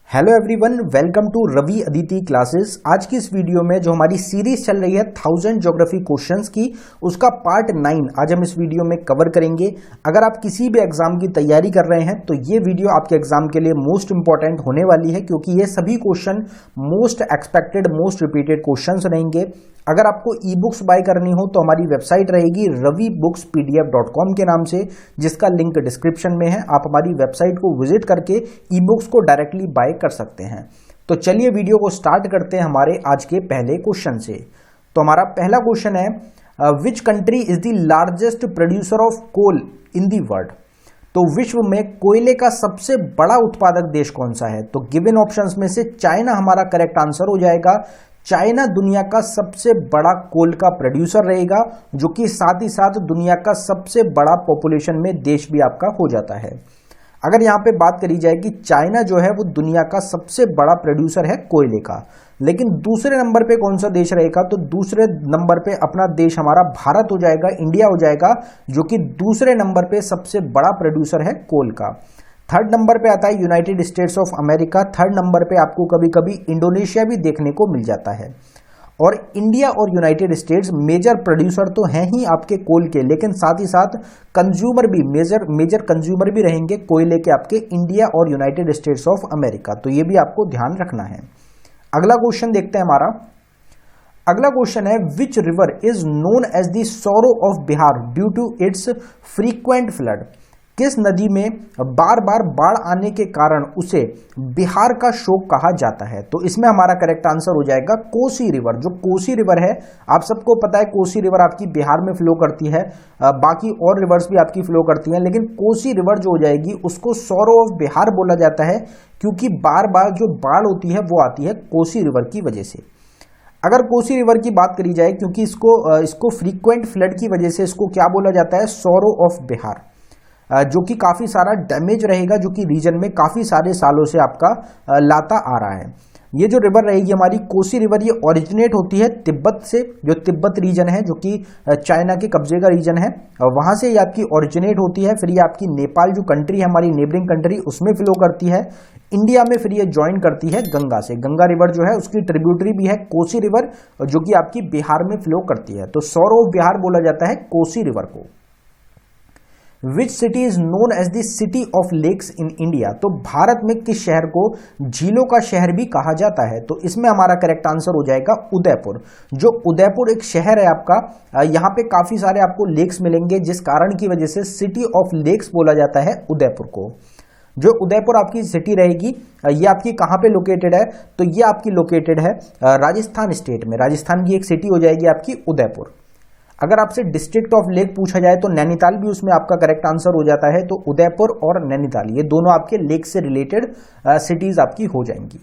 Hello everyone, welcome to Ravi Aditi classes. आज की इस वीडियो में जो हमारी सीरीज चल रही है 1000 ज्योग्राफी क्वेश्चंस की, उसका पार्ट 9 आज हम इस वीडियो में कवर करेंगे। अगर आप किसी भी एग्जाम की तैयारी कर रहे हैं तो ये वीडियो आपके एग्जाम के लिए मोस्ट इंपॉर्टेंट होने वाली है, क्योंकि ये सभी question most expected, most repeated questions रहेंगे। अगर आपको ई बुक्स बाय करनी हो तो हमारी वेबसाइट रहेगी ravibookspdf.com के नाम से, जिसका लिंक डिस्क्रिप्शन में है। आप हमारी वेबसाइट को विजिट करके ई बुक्स को डायरेक्टली बाय कर सकते हैं। तो चलिए वीडियो को स्टार्ट करते हैं हमारे आज के पहले क्वेश्चन से। तो हमारा पहला क्वेश्चन है, which country is the largest producer of coal in the world? तो विश्व में कोयले का सबसे बड़ा उत्पादक देश कौन सा है? तो गिवन ऑप्शंस में से चाइना हमारा करेक्ट आंसर हो जाएगा। चाइना दुनिया का सबसे बड़ा कोल का प्रोड्यूसर रहेगा, जो कि साथ ही साथ दुनिया का सबसे बड़ा पॉपुलेशन में देश भी आपका हो जाता है। अगर यहां पे बात करी जाए कि चाइना जो है वो दुनिया का सबसे बड़ा प्रोड्यूसर है कोयले का, लेकिन दूसरे नंबर पे कौन सा देश रहेगा? तो दूसरे नंबर पे अपना देश हमारा भारत हो जाएगा, इंडिया हो जाएगा, जो कि दूसरे नंबर पे सबसे बड़ा प्रोड्यूसर है कोल का। थर्ड नंबर पे आता है United states of America. Third number पे आपको कभी कभी इंडोनेशिया भी देखने को मिल जाता है। और इंडिया और यूनाइटेड स्टेट्स मेजर प्रोड्यूसर तो हैं ही आपके कोल के, लेकिन साथ ही साथ कंज्यूमर भी, मेजर कंज्यूमर भी रहेंगे कोयले के आपके इंडिया और यूनाइटेड स्टेट्स ऑफ अमेरिका। तो ये भी आपको ध्यान रखना है। अगला क्वेश्चन देखते हैं हमारा। अगला क्वेश्चन है, which river is known as the sorrow of Bihar due to its frequent flood? किस नदी में बार बार बाढ़ आने के कारण उसे बिहार का शोक कहा जाता है? तो इसमें हमारा करेक्ट आंसर हो जाएगा कोसी रिवर। जो कोसी रिवर है, आप सबको पता है कोसी रिवर आपकी बिहार में फ्लो करती है, बाकी और रिवर्स भी आपकी फ्लो करती हैं, लेकिन कोसी रिवर जो हो जाएगी उसको सॉरो ऑफ बिहार बोला जाता है, क्योंकि बार बार जो बाढ़ होती है वो आती है कोसी रिवर की वजह से। अगर कोसी रिवर की बात करी जाए, क्योंकि इसको फ्रीक्वेंट फ्लड की वजह से इसको क्या बोला जाता है? सॉरो ऑफ बिहार, जो कि काफी सारा डैमेज रहेगा, जो कि रीजन में काफी सारे सालों से आपका लाता आ रहा है। ये जो रिवर रहेगी हमारी कोसी रिवर, ये ओरिजिनेट होती है तिब्बत से, जो तिब्बत रीजन है, जो कि चाइना के कब्जे का रीजन है, वहां से ये आपकी ओरिजिनेट होती है। फिर ये आपकी नेपाल जो कंट्री है, हमारी नेबरिंग कंट्री, उसमें फ्लो करती है। इंडिया में फिर ये ज्वाइन करती है गंगा से। गंगा रिवर जो है उसकी ट्रिब्यूटरी भी है कोसी रिवर, जो कि आपकी बिहार में फ्लो करती है। तो सॉरो ऑफ बिहार बोला जाता है कोसी रिवर को। Which city is known as the city of lakes in India? तो भारत में किस शहर को झीलों का शहर भी कहा जाता है? तो इसमें हमारा करेक्ट आंसर हो जाएगा उदयपुर। जो उदयपुर एक शहर है आपका, यहाँ पे काफी सारे आपको लेक्स मिलेंगे, जिस कारण की वजह से सिटी ऑफ लेक्स बोला जाता है उदयपुर को। जो उदयपुर आपकी सिटी रहेगी, ये आपकी कहाँ पे लोकेटेड है? तो ये आपकी लोकेटेड है राजस्थान स्टेट में। राजस्थान की एक सिटी हो जाएगी आपकी उदयपुर। अगर आपसे डिस्ट्रिक्ट ऑफ लेक पूछा जाए तो नैनीताल भी उसमें आपका करेक्ट आंसर हो जाता है। तो उदयपुर और नैनीताल, ये दोनों आपके लेक से रिलेटेड सिटीज आपकी हो जाएंगी।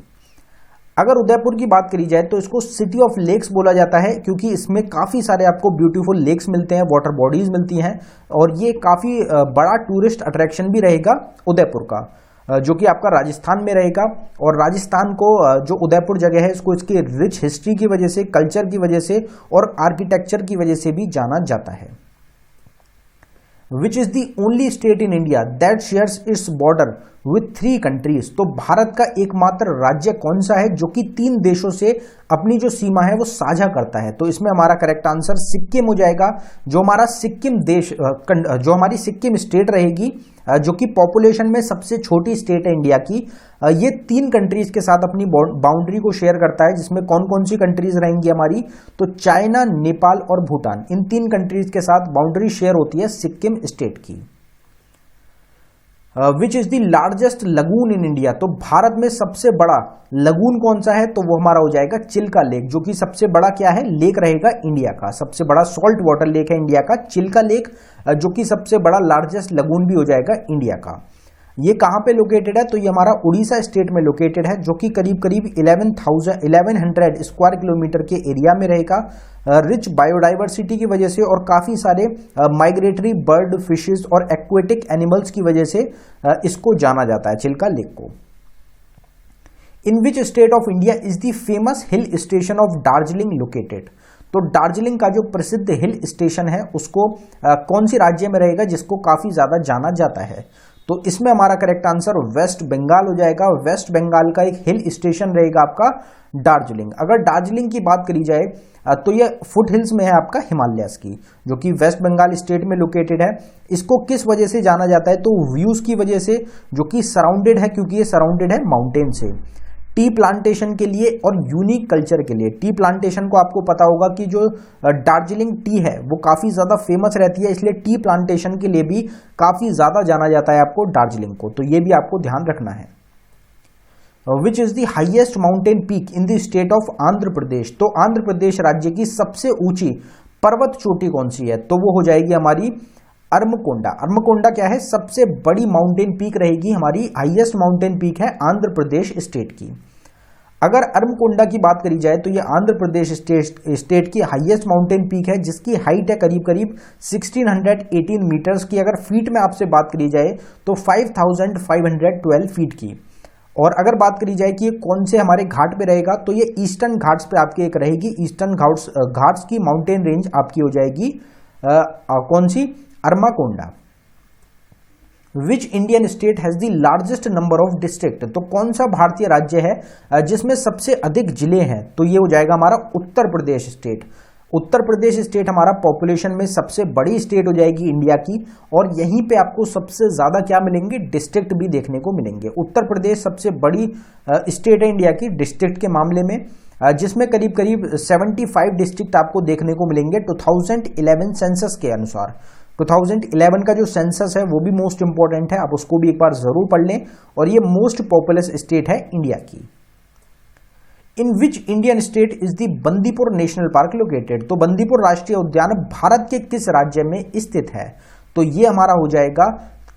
अगर उदयपुर की बात करी जाए तो इसको सिटी ऑफ लेक्स बोला जाता है, क्योंकि इसमें काफी सारे आपको ब्यूटीफुल लेक्स मिलते हैं, वाटर बॉडीज मिलती हैं, और ये काफी बड़ा टूरिस्ट अट्रैक्शन भी रहेगा उदयपुर का, जो कि आपका राजस्थान में रहेगा। और राजस्थान को, जो उदयपुर जगह है, इसको इसकी रिच हिस्ट्री की वजह से, कल्चर की वजह से और आर्किटेक्चर की वजह से भी जाना जाता है। Which is the only state in India that shares its border with 3 countries? तो भारत का एकमात्र राज्य कौन सा है जो कि 3 देशों से अपनी जो सीमा है वो साझा करता है? तो इसमें हमारा करेक्ट आंसर सिक्किम हो जाएगा। जो हमारा सिक्किम देश, जो हमारी सिक्किम स्टेट रहेगी, जो कि पॉपुलेशन में सबसे छोटी स्टेट है इंडिया की, ये 3 कंट्रीज के साथ अपनी बाउंड्री को शेयर करता है, जिसमें कौन कौन सी कंट्रीज रहेंगी हमारी? तो चाइना, नेपाल और भूटान, इन 3 कंट्रीज के साथ बाउंड्री शेयर होती है सिक्किम स्टेट की। विच is the largest lagoon in India? तो भारत में सबसे बड़ा लगून कौन सा है? तो वो हमारा हो जाएगा चिल्का लेक, जो कि सबसे बड़ा क्या है? लेक रहेगा इंडिया का। सबसे बड़ा सॉल्ट वाटर लेक है इंडिया का चिल्का लेक, जो कि सबसे बड़ा लार्जेस्ट लगून भी हो जाएगा इंडिया का। ये कहां पे लोकेटेड है? तो ये हमारा उड़ीसा स्टेट में लोकेटेड है, जो कि करीब करीब 1100 स्क्वायर किलोमीटर के एरिया में रहेगा। रिच बायोडाइवर्सिटी की वजह से और काफी सारे माइग्रेटरी बर्ड, फिशेस और एक्वेटिक एनिमल्स की वजह से इसको जाना जाता है चिल्का लेक को। In which state of India is the famous hill station of Darjeeling located? तो दार्जिलिंग का जो प्रसिद्ध हिल स्टेशन है उसको कौन सी राज्य में रहेगा जिसको काफी ज्यादा जाना जाता है? तो इसमें हमारा करेक्ट आंसर वेस्ट बंगाल हो जाएगा। वेस्ट बंगाल का एक हिल स्टेशन रहेगा आपका दार्जिलिंग। अगर दार्जिलिंग की बात करी जाए तो ये फुट हिल्स में है आपका हिमालयस की, जो कि वेस्ट बंगाल स्टेट में लोकेटेड है। इसको किस वजह से जाना जाता है, तो व्यूज की वजह से, जो कि सराउंडेड है, क्योंकि ये सराउंडेड है माउंटेन से। टी प्लांटेशन के लिए और यूनिक कल्चर के लिए। टी प्लांटेशन को आपको पता होगा कि जो दार्जिलिंग टी है वो काफी ज्यादा फेमस रहती है, इसलिए टी प्लांटेशन के लिए भी काफी ज्यादा जाना जाता है आपको दार्जिलिंग को। तो ये भी आपको ध्यान रखना है। Which is the highest mountain peak in the state of Andhra Pradesh. तो आंध्र प्रदेश राज्य की सबसे ऊंची पर्वत चोटी कौन सी है, तो वो हो जाएगी हमारी अरमकोंडा। अरमकोंडा क्या है, सबसे बड़ी माउंटेन पीक रहेगी, हमारी हाईएस्ट माउंटेन पीक है आंध्र प्रदेश स्टेट की। अगर अरमकोंडा की बात करी जाए तो ये आंध्र प्रदेश स्टेट की हाईएस्ट माउंटेन पीक है, जिसकी हाइट है करीब करीब 1618 मीटर्स की। अगर फीट में आपसे बात करी जाए तो 5512 फीट की। और अगर बात करी जाए कि ये कौन से हमारे घाट पे रहेगा, तो ये ईस्टर्न घाट्स पे आपकी एक रहेगी। ईस्टर्न घाट्स की माउंटेन रेंज आपकी हो जाएगी कौन सी, Armakonda. Which Indian state has the largest number of district. तो कौन सा भारतीय राज्य है जिसमें सबसे अधिक जिले हैं, तो ये हो जाएगा हमारा उत्तर प्रदेश स्टेट। उत्तर प्रदेश स्टेट हमारा पॉपुलेशन में सबसे बड़ी स्टेट हो जाएगी इंडिया की, और यहीं पे आपको सबसे ज्यादा क्या मिलेंगे, डिस्ट्रिक्ट भी देखने को मिलेंगे। उत्तर प्रदेश सबसे बड़ी स्टेट है इंडिया की डिस्ट्रिक्ट के मामले में, जिसमें करीब करीब 75 डिस्ट्रिक्ट आपको देखने को मिलेंगे 2011 सेंसस के अनुसार। 2011 का जो सेंसस है वो भी मोस्ट इंपॉर्टेंट है, आप उसको भी एक बार जरूर पढ़ लें। और ये मोस्ट पॉपुलस स्टेट है इंडिया की। In which Indian state is the Bandipur national park located. तो बंदीपुर राष्ट्रीय उद्यान भारत के किस राज्य में स्थित है, तो ये हमारा हो जाएगा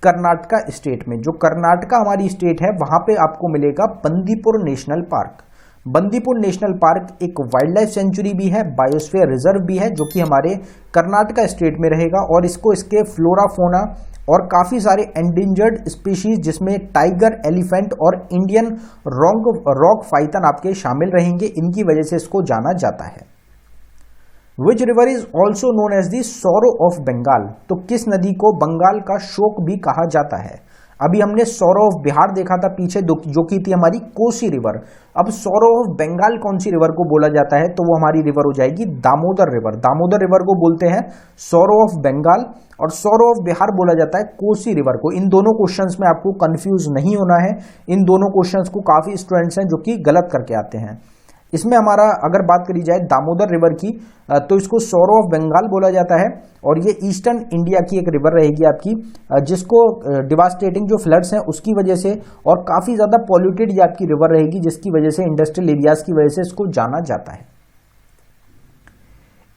कर्नाटका स्टेट में। जो कर्नाटका हमारी स्टेट है वहां पे आपको मिलेगा Bandipur national park. Bandipur national park एक वाइल्ड लाइफ सेंचुरी भी है, बायोस्फीयर रिजर्व भी है, जो कि हमारे कर्नाटका स्टेट में रहेगा। और इसको इसके फ्लोरा फोना और काफी सारे एंडेंजर्ड स्पीशीज, जिसमें टाइगर, एलिफेंट और इंडियन रॉक फाइथन आपके शामिल रहेंगे, इनकी वजह से इसको जाना जाता है। Which river is also known as the sorrow of Bengal. तो किस नदी को बंगाल का शोक भी कहा जाता है। अभी हमने सॉरो ऑफ बिहार देखा था पीछे, जो की थी हमारी कोसी रिवर। अब सॉरो ऑफ बंगाल कौन सी रिवर को बोला जाता है, तो वो हमारी रिवर हो जाएगी दामोदर रिवर। दामोदर रिवर को बोलते हैं सॉरो ऑफ बंगाल, और सॉरो ऑफ बिहार बोला जाता है कोसी रिवर को। इन दोनों क्वेश्चंस में आपको कंफ्यूज नहीं होना है। इन दोनों क्वेश्चंस को काफी स्टूडेंट्स हैं जो कि गलत करके आते हैं। इसमें हमारा अगर बात करी जाए दामोदर रिवर की, तो इसको सॉरो ऑफ बंगाल बोला जाता है, और ये ईस्टर्न इंडिया की एक रिवर रहेगी आपकी, जिसको डिवास्टेटिंग जो फ्लड्स हैं उसकी वजह से, और काफी ज्यादा पॉल्यूटेड ये आपकी रिवर रहेगी, जिसकी वजह से इंडस्ट्रियल एरियाज की वजह से इसको जाना जाता है।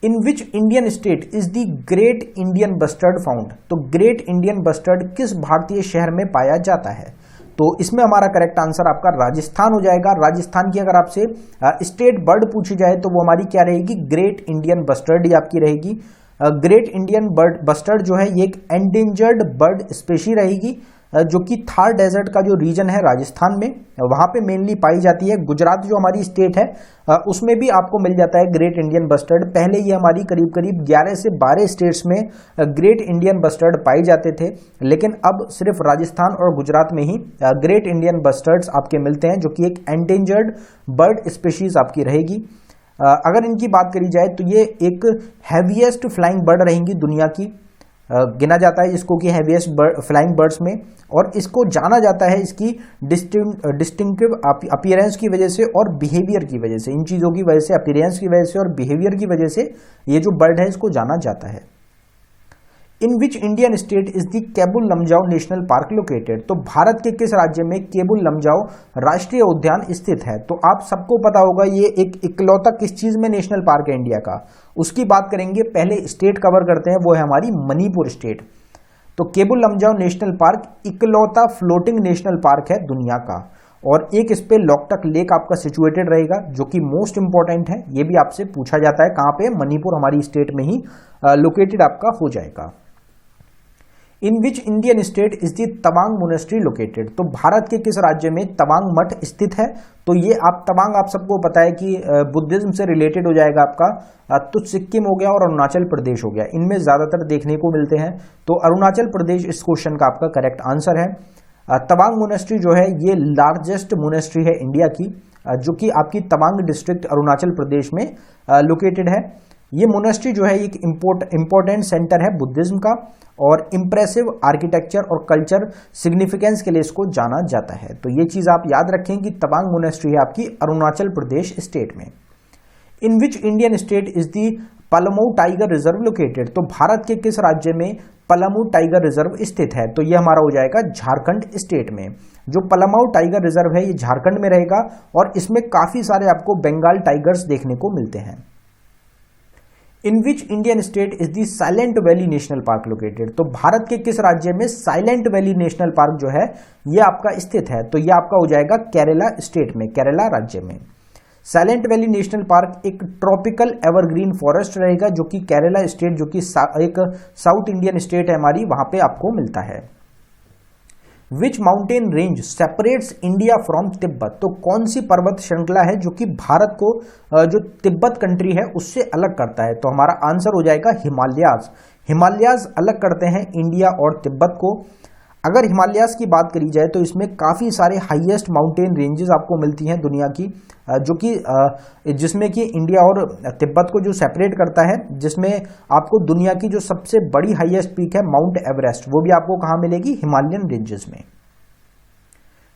In which Indian state is the great Indian bustard found. तो ग्रेट इंडियन बस्टर्ड किस भारतीय शहर में पाया जाता है, तो इसमें हमारा करेक्ट आंसर आपका राजस्थान हो जाएगा। राजस्थान की अगर आपसे स्टेट बर्ड पूछी जाए तो वो हमारी क्या रहेगी, ग्रेट इंडियन बस्टर्ड ही आपकी रहेगी। ग्रेट इंडियन बस्टर्ड जो है ये एक एंडेंजर्ड बर्ड स्पेशी रहेगी, जो कि थार डेजर्ट का जो रीजन है राजस्थान में, वहां पे मेनली पाई जाती है। गुजरात जो हमारी स्टेट है उसमें भी आपको मिल जाता है ग्रेट इंडियन बस्टर्ड। पहले ये हमारी करीब करीब 11 से 12 स्टेट्स में ग्रेट इंडियन बस्टर्ड पाए जाते थे, लेकिन अब सिर्फ राजस्थान और गुजरात में ही ग्रेट इंडियन बस्टर्ड्स आपके मिलते हैं, जो कि एक एंडेंजर्ड बर्ड स्पेशीज आपकी रहेगी। अगर इनकी बात करी जाए तो ये एक हैवीएस्ट फ्लाइंग बर्ड रहेंगी दुनिया की, गिना जाता है इसको कि हैवीएस्ट फ्लाइंग बर्ड्स में, और इसको जाना जाता है इसकी डिस्टिंक्टिव अपीयरेंस की वजह से और बिहेवियर की वजह से। इन चीज़ों की वजह से, अपीयरेंस की वजह से और बिहेवियर की वजह से ये जो बर्ड है इसको जाना जाता है। In which Indian state is the Keibul Lamjao national park located. तो भारत के किस राज्य में केबुल लमजाओ राष्ट्रीय उद्यान स्थित है। तो आप सबको पता होगा ये एक इकलौता किस चीज में नेशनल पार्क है इंडिया का, उसकी बात करेंगे। पहले स्टेट कवर करते हैं, वो है हमारी मणिपुर स्टेट। तो केबुल लमजाओ नेशनल पार्क इकलौता फ्लोटिंग नेशनल पार्क है दुनिया का, और एक इस पे लॉकटक लेक आपका सिचुएटेड रहेगा, जो कि मोस्ट इंपॉर्टेंट है। ये भी आपसे पूछा जाता है कहां पे, मणिपुर हमारी स्टेट में ही लोकेटेड आपका हो जाएगा। In which Indian state is the Tawang monastery located. तो भारत के किस राज्य में तवांग मठ स्थित है? तो ये तवांग आप सबको पता है कि बुद्धिज्म से रिलेटेड हो जाएगा आपका, तो सिक्किम हो गया और अरुणाचल प्रदेश हो गया, इनमें ज्यादातर देखने को मिलते हैं। तो अरुणाचल प्रदेश इस क्वेश्चन का आपका करेक्ट आंसर है। तवांग मोनेस्ट्री जो है ये लार्जेस्ट मोनेस्ट्री है इंडिया की, जो कि आपकी तवांग डिस्ट्रिक्ट अरुणाचल प्रदेश में लोकेटेड है। ये मोनेस्ट्री जो है एक इंपॉर्टेंट सेंटर है बुद्धिज्म का, और इंप्रेसिव आर्किटेक्चर और कल्चर सिग्निफिकेंस के लिए इसको जाना जाता है। तो ये चीज आप याद रखें कि तवांग मोनेस्ट्री है आपकी अरुणाचल प्रदेश स्टेट में। In which Indian state is the Palamu tiger reserve located. तो भारत के किस राज्य में पलामू टाइगर रिजर्व स्थित है? तो ये हमारा हो जाएगा झारखंड स्टेट में। जो पलामू टाइगर रिजर्व है ये झारखंड में रहेगा, और इसमें काफी सारे आपको बंगाल टाइगर्स देखने को मिलते हैं। In which Indian state is the silent valley national park located. तो भारत के किस राज्य में साइलेंट वैली नेशनल पार्क जो है ये आपका स्थित है? तो ये आपका हो जाएगा केरला स्टेट में, केरला राज्य में। साइलेंट वैली नेशनल पार्क एक ट्रॉपिकल एवरग्रीन फॉरेस्ट रहेगा, जो कि केरला स्टेट, जो कि एक साउथ इंडियन स्टेट है हमारी, वहां पे आपको मिलता है। Which mountain range separates India from Tibet. तो कौन सी पर्वत श्रृंखला है जो कि भारत को जो तिब्बत कंट्री है उससे अलग करता है? तो हमारा आंसर हो जाएगा हिमालयाज। हिमालयाज अलग करते हैं इंडिया और तिब्बत को। अगर हिमालयाज की बात करी जाए तो इसमें काफी सारे हाईएस्ट माउंटेन रेंजेस आपको मिलती हैं दुनिया की, जो कि जिसमें कि इंडिया और तिब्बत को जो सेपरेट करता है, जिसमें आपको दुनिया की जो सबसे बड़ी हाईएस्ट पीक है माउंट एवरेस्ट, वो भी आपको कहां मिलेगी? हिमालयन रेंजेस में।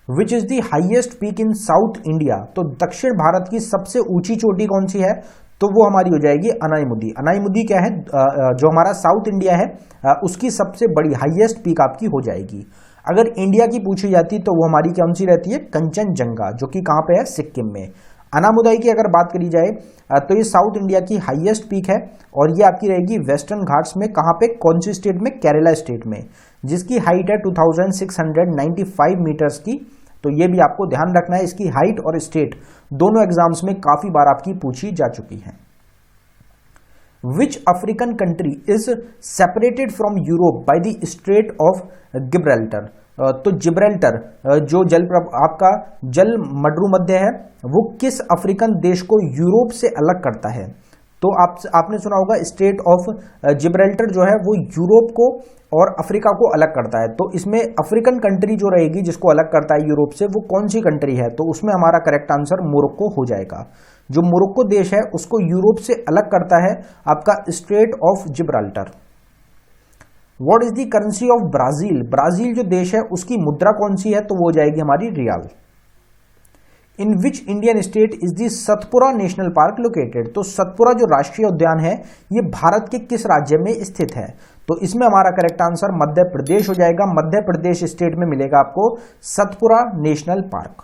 Which is the highest peak in south India. तो दक्षिण भारत की सबसे ऊंची चोटी कौन सी है? तो वो हमारी हो जाएगी अनाईमुदी। अनाईमुदी क्या है? जो हमारा साउथ इंडिया है उसकी सबसे बड़ी हाईएस्ट पीक आपकी हो जाएगी। अगर इंडिया की पूछी जाती तो वो हमारी कौन सी रहती है? कंचनजंगा, जो कि कहां पे है? सिक्किम में। अनामुदाई की अगर बात करी जाए तो ये साउथ इंडिया की हाईएस्ट पीक है, और ये आपकी रहेगी वेस्टर्न घाट्स में। कहां पे? कौन सी स्टेट में? केरला स्टेट में, जिसकी हाइट है 2695 मीटर्स की। तो ये भी आपको ध्यान रखना है, इसकी हाइट और स्टेट दोनों एग्जाम्स में काफी बार आपकी पूछी जा चुकी है। Which African country is separated from Europe by the strait of Gibraltar. तो जिब्राल्टर जो आपका जल मरुमध्य है, वो किस अफ्रीकन देश को यूरोप से अलग करता है? तो आपने सुना होगा स्टेट ऑफ जिब्राल्टर जो है वो यूरोप को और अफ्रीका को अलग करता है। तो इसमें अफ्रीकन कंट्री जो रहेगी जिसको अलग करता है यूरोप से, वो कौन सी कंट्री है? तो उसमें हमारा करेक्ट आंसर मोरक्को हो जाएगा। जो मोरक्को देश है उसको यूरोप से अलग करता है आपका straight of Gibraltar. What is the currency of Brazil. Brazil जो देश है उसकी मुद्रा कौन सी है? तो वो हो जाएगी हमारी रियाल। In which Indian state is the Satpura national park located. तो सतपुरा जो राष्ट्रीय उद्यान है ये भारत के किस राज्य में स्थित है? तो इसमें हमारा करेक्ट आंसर मध्य प्रदेश हो जाएगा। मध्य प्रदेश स्टेट में मिलेगा आपको सतपुरा नेशनल पार्क।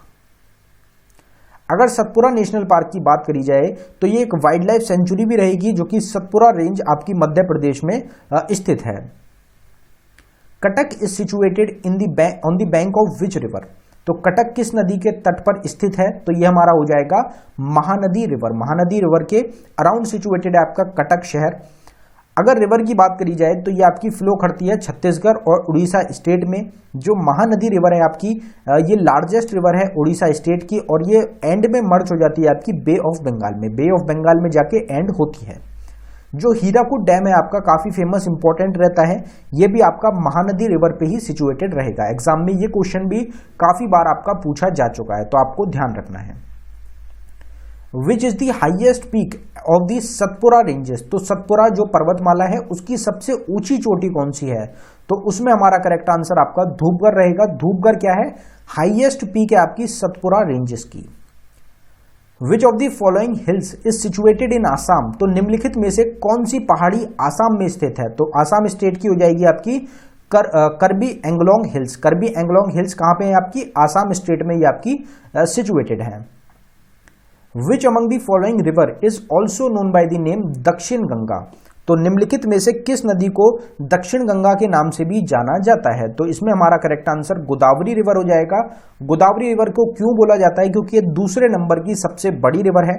अगर सतपुरा नेशनल पार्क की बात करी जाए तो ये एक वाइल्ड लाइफ सेंचुरी भी रहेगी, जो कि सतपुरा रेंज आपकी मध्य प्रदेश में स्थित है। Cuttack is situated on the bank of which river. तो कटक किस नदी के तट पर स्थित है? तो ये हमारा हो जाएगा महानदी रिवर। महानदी रिवर के अराउंड सिचुएटेड है आपका कटक शहर। अगर रिवर की बात करी जाए तो ये आपकी फ्लो करती है छत्तीसगढ़ और उड़ीसा स्टेट में। जो महानदी रिवर है आपकी ये लार्जेस्ट रिवर है उड़ीसा स्टेट की, और ये एंड में मर्ज हो जाती है आपकी बे ऑफ बंगाल में। बे ऑफ बंगाल में जाके एंड होती है। जो हीराकुड डैम है आपका काफी फेमस इंपॉर्टेंट रहता है, ये भी आपका महानदी रिवर पे ही सिचुएटेड रहेगा। एग्जाम में ये क्वेश्चन भी काफी बार आपका पूछा जा चुका है, तो आपको ध्यान रखना है। Which is the highest peak of the Satpura ranges. तो सतपुरा जो पर्वतमाला है उसकी सबसे ऊंची चोटी कौन सी है? तो उसमें हमारा करेक्ट आंसर आपका धूपगढ़ रहेगा। धूपगढ़ क्या है? हाइएस्ट पीक है आपकी सतपुरा रेंजेस की। Which of the following hills is situated in Assam. तो निम्नलिखित में से कौन सी पहाड़ी आसाम में स्थित है? तो आसाम स्टेट की हो जाएगी आपकी करबी एंगलोंग हिल्स। करबी एंगलोंग हिल्स कहां पे है आपकी? आसाम स्टेट में ये आपकी सिचुएटेड है। Which among the following river is also known by the name दक्षिण गंगा। तो निम्नलिखित में से किस नदी को दक्षिण गंगा के नाम से भी जाना जाता है? तो इसमें हमारा करेक्ट आंसर गोदावरी रिवर हो जाएगा। गोदावरी रिवर को क्यों बोला जाता है? क्योंकि ये दूसरे नंबर की सबसे बड़ी रिवर है।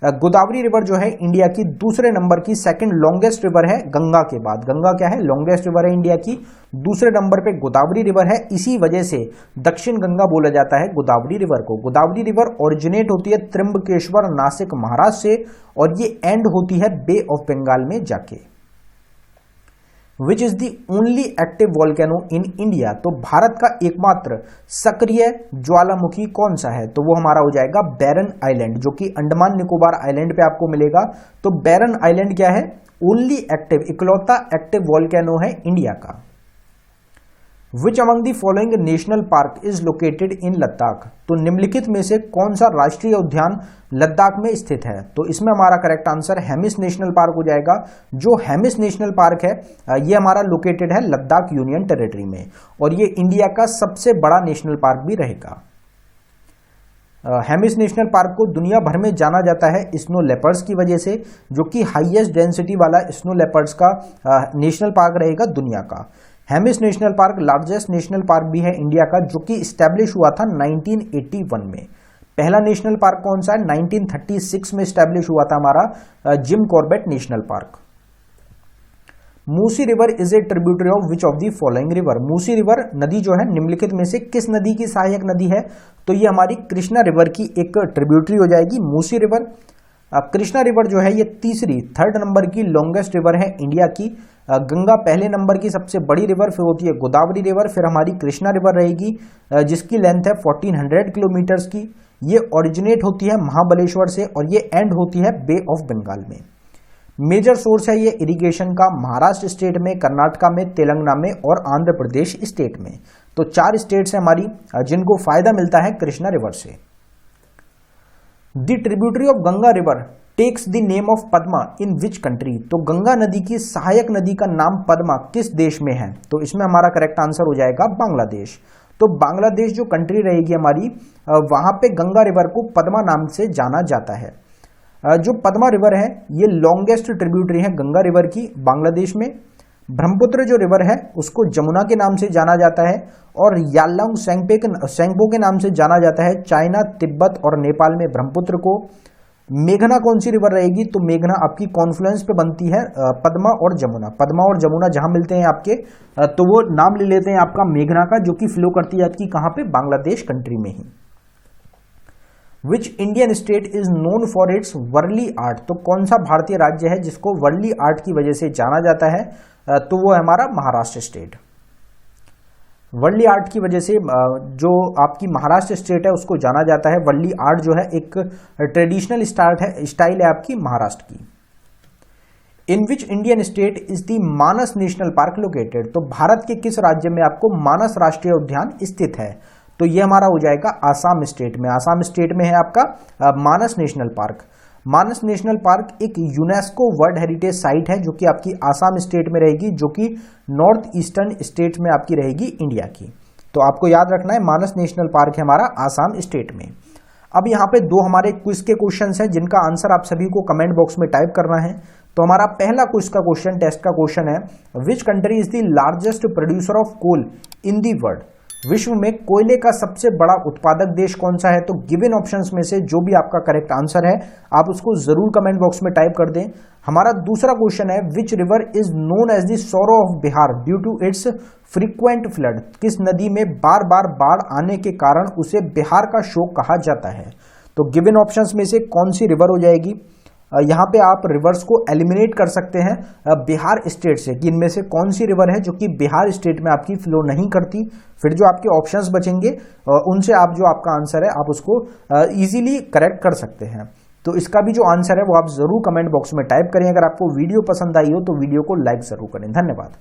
गोदावरी रिवर जो है इंडिया की दूसरे नंबर की सेकंड लॉन्गेस्ट रिवर है गंगा के बाद। गंगा क्या है, लॉन्गेस्ट रिवर है इंडिया की, दूसरे नंबर पे गोदावरी रिवर है। इसी वजह से दक्षिण गंगा बोला जाता है गोदावरी रिवर को। गोदावरी रिवर ओरिजिनेट होती है त्र्यंबकेश्वर नासिक महाराष्ट्र से और ये एंड होती है बे ऑफ बंगाल में जाके। Which is the only active volcano in India, तो भारत का एकमात्र सक्रिय ज्वालामुखी कौन सा है, तो वो हमारा हो जाएगा बैरन आइलैंड, जो कि अंडमान निकोबार आइलैंड पे आपको मिलेगा। तो बैरन आइलैंड क्या है, ओनली एक्टिव, इकलौता एक्टिव वॉल्केनो है इंडिया का। Which among the following national park is located in Ladakh, तो निम्नलिखित में से कौन सा राष्ट्रीय उद्यान लद्दाख में स्थित है, तो इसमें हमारा correct answer Hemis national park हो जाएगा। जो हेमिस नेशनल पार्क है ये हमारा लोकेटेड है लद्दाख यूनियन टेरिटरी में और ये इंडिया का सबसे बड़ा नेशनल पार्क भी रहेगा। हेमिस नेशनल पार्क को दुनिया भर में जाना जाता है स्नो लेपर्ड्स की वजह से, जो कि हाईएस्ट डेंसिटी वाला स्नो लेपर्ड्स का नेशनल पार्क रहेगा दुनिया का। Hemis national park largest national park भी है इंडिया का, जो कि स्टैब्लिश हुआ था 1981 में। पहला नेशनल पार्क कौन सा है, 1936 में स्टैब्लिश हुआ था हमारा Jim Corbett national park. Musi river is a tributary of which of the following river, Musi river नदी जो है निम्नलिखित में से किस नदी की सहायक नदी है, तो ये हमारी कृष्णा रिवर की एक ट्रिब्यूटरी हो जाएगी मूसी रिवर। कृष्णा रिवर जो है ये थर्ड नंबर की लॉन्गेस्ट रिवर है इंडिया की। गंगा पहले नंबर की सबसे बड़ी रिवर, फिर होती है गोदावरी रिवर, फिर हमारी कृष्णा रिवर रहेगी जिसकी लेंथ है 1400 किलोमीटर्स की। ये ओरिजिनेट होती है महाबलेश्वर से और ये एंड होती है बे ऑफ बंगाल में। मेजर सोर्स है ये इरिगेशन का महाराष्ट्र स्टेट में, कर्नाटका में, तेलंगाना में और आंध्र प्रदेश स्टेट में। तो 4 स्टेट्स हैं हमारी जिनको फायदा मिलता है कृष्णा रिवर से। The tributary of Ganga river takes the name of Padma in which country, तो गंगा नदी की सहायक नदी का नाम पद्मा किस देश में है, तो इसमें हमारा करेक्ट आंसर हो जाएगा बांग्लादेश। तो बांग्लादेश जो कंट्री रहेगी हमारी वहां पे गंगा रिवर को पद्मा नाम से जाना जाता है। जो पद्मा रिवर है ये लॉन्गेस्ट ट्रिब्यूटरी है गंगा रिवर की बांग्लादेश में। ब्रह्मपुत्र जो रिवर है उसको जमुना के नाम से जाना जाता है और यालोंग सेंगपो के नाम से जाना जाता है चाइना, तिब्बत और नेपाल में ब्रह्मपुत्र को। मेघना कौन सी रिवर रहेगी, तो मेघना आपकी कॉन्फ्लुएंस पे बनती है पद्मा और जमुना। पद्मा और जमुना जहां मिलते हैं आपके तो वो नाम ले लेते हैं आपका मेघना का, जो कि फ्लो करती है आपकी कहां पे, बांग्लादेश कंट्री में ही। Which Indian state is known for its Warli art, तो कौन सा भारतीय राज्य है जिसको वर्ली आर्ट की वजह से जाना जाता है, तो वो है हमारा महाराष्ट्र स्टेट। वर्ली आर्ट की वजह से जो आपकी महाराष्ट्र स्टेट है उसको जाना जाता है। वर्ली आर्ट जो है एक ट्रेडिशनल स्टाइल है आपकी महाराष्ट्र की। In which Indian state is the Manas national park located, तो भारत के किस राज्य में आपको मानस राष्ट्रीय उद्यान स्थित है, तो ये हमारा हो जाएगा आसाम स्टेट में। आसाम स्टेट में है आपका मानस नेशनल पार्क। मानस नेशनल पार्क एक यूनेस्को वर्ल्ड हेरिटेज साइट है जो कि आपकी आसाम स्टेट में रहेगी, जो कि नॉर्थ ईस्टर्न स्टेट में आपकी रहेगी इंडिया की। तो आपको याद रखना है मानस नेशनल पार्क है हमारा आसाम स्टेट में। अब यहाँ पे 2 हमारे क्विज के क्वेश्चंस हैं जिनका आंसर आप सभी को कमेंट बॉक्स में टाइप करना है। तो हमारा पहला क्विज का क्वेश्चन, टेस्ट का क्वेश्चन है, which country is the largest producer of coal in the world, विश्व में कोयले का सबसे बड़ा उत्पादक देश कौन सा है। तो गिवन ऑप्शंस में से जो भी आपका करेक्ट आंसर है आप उसको जरूर कमेंट बॉक्स में टाइप कर दें। हमारा दूसरा क्वेश्चन है, which river is known as the sorrow of Bihar due to its frequent flood, किस नदी में बार बार बाढ़ आने के कारण उसे बिहार का शोक कहा जाता है। तो गिवन ऑप्शंस में से कौन सी रिवर हो जाएगी, यहाँ पे आप रिवर्स को एलिमिनेट कर सकते हैं बिहार स्टेट से कि इनमें से कौन सी रिवर है जो कि बिहार स्टेट में आपकी फ्लो नहीं करती। फिर जो आपके ऑप्शंस बचेंगे उनसे आप जो आपका आंसर है आप उसको इजीली करेक्ट कर सकते हैं। तो इसका भी जो आंसर है वो आप जरूर कमेंट बॉक्स में टाइप करें। अगर आपको वीडियो पसंद आई हो तो वीडियो को लाइक जरूर करें। धन्यवाद।